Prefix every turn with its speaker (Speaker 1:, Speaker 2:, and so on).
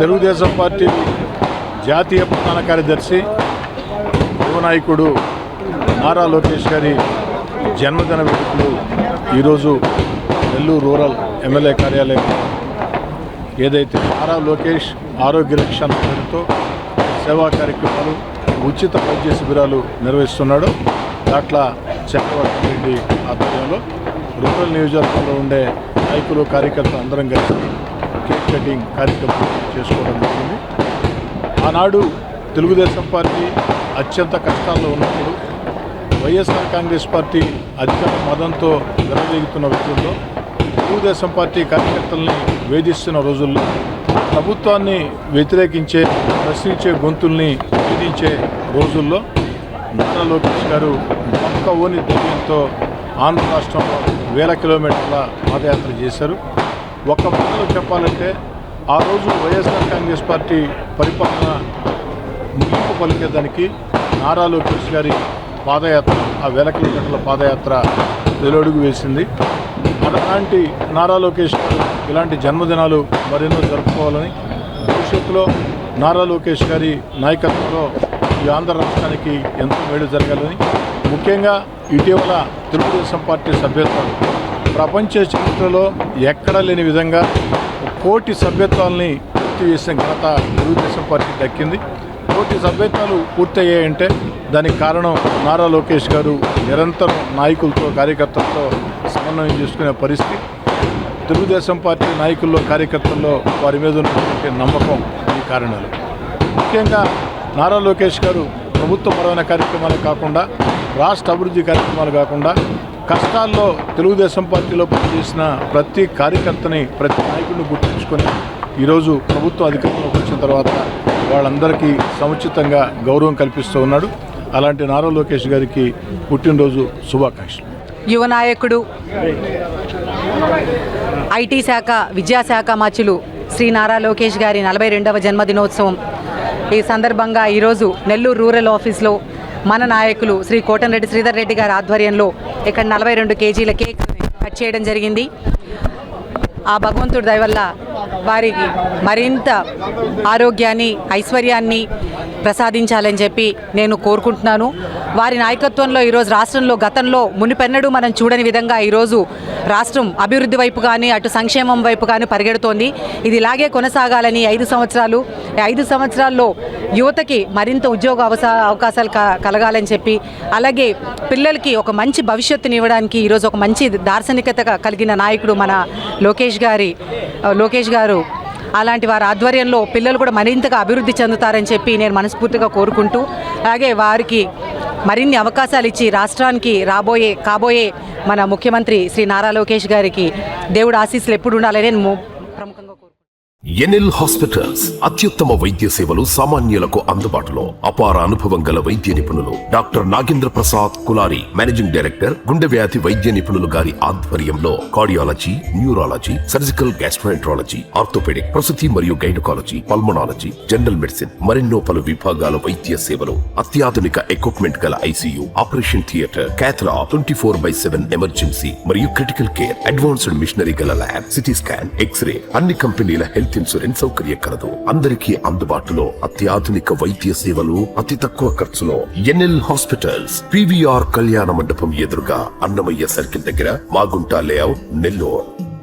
Speaker 1: Telugu Desam party జాతీయ ప్రధాన కార్యదర్శి యువ నాయకుడు నారా లోకేష్ గారి జన్మదిన వేడుకలు ఈరోజు నెల్లూరు రూరల్ ఎమ్మెల్యే కార్యాలయం ఏదైతే నారా లోకేష్ ఆరోగ్య రక్షణ పేరుతో సేవా కార్యక్రమాలు ఉచిత వైద్య శిబిరాలు నిర్వహిస్తున్నాడు. దాంట్లో చక్రవర్తి రెడ్డి ఆధ్వర్యంలో రూరల్ నియోజకవర్గంలో ఉండే నాయకులు కార్యకర్తలు అందరం కలిసి కేక్ కటింగ్ కార్యక్రమం చేసుకోవడం జరిగింది. ఆనాడు తెలుగుదేశం పార్టీ అత్యంత కష్టాల్లో ఉన్నప్పుడు వైఎస్ఆర్ కాంగ్రెస్ పార్టీ అధికార మదంతో విరవేగుతున్న వ్యక్తుల్లో తెలుగుదేశం పార్టీ కార్యకర్తల్ని వేధిస్తున్న రోజుల్లో ప్రభుత్వాన్ని వ్యతిరేకించే ప్రశ్నించే గొంతుల్ని వేధించే రోజుల్లో నారా లోకేష్ గారు ఒక్క ఓని ధైర్యంతో ఆంధ్ర రాష్ట్రంలో 1000 కిలోమీటర్ల పాదయాత్ర చేశారు. ఒక్క మాటలో చెప్పాలంటే ఆ రోజు వైఎస్ఆర్ కాంగ్రెస్ పార్టీ పరిపాలన ముగింపు పలికేదానికి నారా లోకేష్ గారి పాదయాత్ర ఆ 1000 కిలోమీటర్ల పాదయాత్ర వెలువడుగు వేసింది. అలాంటి నారా లోకేష్ గారు ఇలాంటి జన్మదినాలు మరెన్నో జరుపుకోవాలని, భవిష్యత్తులో నారా లోకేష్ గారి నాయకత్వంలో ఈ ఆంధ్ర రాష్ట్రానికి ఎంతో మేలు జరగాలని, ముఖ్యంగా ఇటీవల తెలుగుదేశం పార్టీ సభ్యత్వాలు ప్రపంచ చరిత్రలో ఎక్కడా లేని విధంగా 1 కోటి సభ్యత్వాలని పూర్తి చేసిన ఘనత తెలుగుదేశం పార్టీ దక్కింది. 1 కోటి సభ్యత్వాలు పూర్తయ్యాయంటే దానికి కారణం నారా లోకేష్ గారు నిరంతరం నాయకులతో కార్యకర్తలతో సమన్వయం చేసుకునే పరిస్థితి, తెలుగుదేశం పార్టీ నాయకుల్లో కార్యకర్తల్లో వారి మీద ఉన్నటువంటి నమ్మకం ఈ కారణాలు. ముఖ్యంగా నారా లోకేష్ గారు ప్రభుత్వపరమైన కార్యక్రమాలు కాకుండా, రాష్ట్ర అభివృద్ధి కార్యక్రమాలు కాకుండా, కష్టాల్లో తెలుగుదేశం పార్టీలో పనిచేసిన ప్రతి కార్యకర్తని, ప్రతి నాయకుడిని గుర్తుంచుకొని ఈరోజు ప్రభుత్వం అధికారంలోకి వచ్చిన తర్వాత వాళ్ళందరికీ సముచితంగా గౌరవం కల్పిస్తూ ఉన్నాడు. అలాంటి నారా లోకేష్ గారికి పుట్టినరోజు శుభాకాంక్షలు.
Speaker 2: యువ నాయకుడు, ఐటీ శాఖ, విద్యాశాఖ మంత్రులు శ్రీ నారా లోకేష్ గారి 42వ జన్మదినోత్సవం ఈ సందర్భంగా ఈరోజు నెల్లూరు రూరల్ ఆఫీస్లో మన నాయకులు శ్రీ కోటంరెడ్డి శ్రీధర్ రెడ్డి గారి ఆధ్వర్యంలో ఇక్కడ 42 కేజీల కేక్ కట్ చేయడం జరిగింది. ఆ భగవంతుడి దయ వల్ల వారికి మరింత ఆరోగ్యాన్ని, ఐశ్వర్యాన్ని ప్రసాదించాలని చెప్పి నేను కోరుకుంటున్నాను. వారి నాయకత్వంలో ఈరోజు రాష్ట్రంలో గతంలో మునిపెన్నడూ మనం చూడని విధంగా ఈరోజు రాష్ట్రం అభివృద్ధి వైపు కానీ, అటు సంక్షేమం వైపు కానీ పరిగెడుతోంది. ఇది ఇలాగే కొనసాగాలని 5 సంవత్సరాల్లో యువతకి మరింత ఉద్యోగ అవకాశాలు కలగాలని చెప్పి, అలాగే పిల్లలకి ఒక మంచి భవిష్యత్తుని ఇవ్వడానికి ఈరోజు ఒక మంచి దార్శనికత కలిగిన నాయకుడు మన లోకేష్ గారు. అలాంటి వారి ఆధ్వర్యంలో పిల్లలు కూడా మరింతగా అభివృద్ధి చెందుతారని చెప్పి నేను మనస్ఫూర్తిగా కోరుకుంటూ, అలాగే వారికి మరిన్ని అవకాశాలు ఇచ్చి రాష్ట్రానికి కాబోయే మన ముఖ్యమంత్రి శ్రీ నారా లోకేష్ గారికి దేవుడు ఆశీస్సులు ఎప్పుడు ఉండాలని నేను ప్రముఖంగా
Speaker 3: ఎన్ఎల్ హాస్పిటల్స్ అత్యుత్తమ వైద్య సేవలు సామాన్యులకు అందుబాటులో. అపార అనుభవం గల వైద్య నిపుణులు doctor Nagendra Prasad Kulari, managing director, గుండె వ్యాధి వైద్య నిపుణులు గారి ఆధ్వర్యంలో cardiology, neurology, surgical gastroenterology, orthopaedic, ప్రసూతి మరియు గైనకాలజీ, పల్మనాలజీ, జనరల్ మెడిసిన్ మరెన్నో పలు విభాగాల వైద్య సేవలు, అత్యాధునిక ఎక్విప్మెంట్ గల ఐసీయూ, ఆపరేషన్ థియేటర్, క్యాథ్లా, 24/7 ఎమర్జెన్సీ మరియు క్రిటికల్ కేర్, అడ్వాన్స్డ్ మిషనరీ గల ల్యాబ్, సిటీ స్కాన్, ఎక్స్రే, అన్ని కంపెనీల హెల్త్ ఇన్సూరెన్స్ సౌకర్యం కలదు. అందరికీ అందుబాటులో అత్యాధునిక వైద్య సేవలు అతి తక్కువ ఖర్చులో. ఎన్ఎల్ హాస్పిటల్స్, పివిఆర్ కళ్యాణ మండపం ఎదురుగా, అన్నమయ్య సర్కిల్ దగ్గర, మాగుంట లేఅవుట్, నెల్లూరు.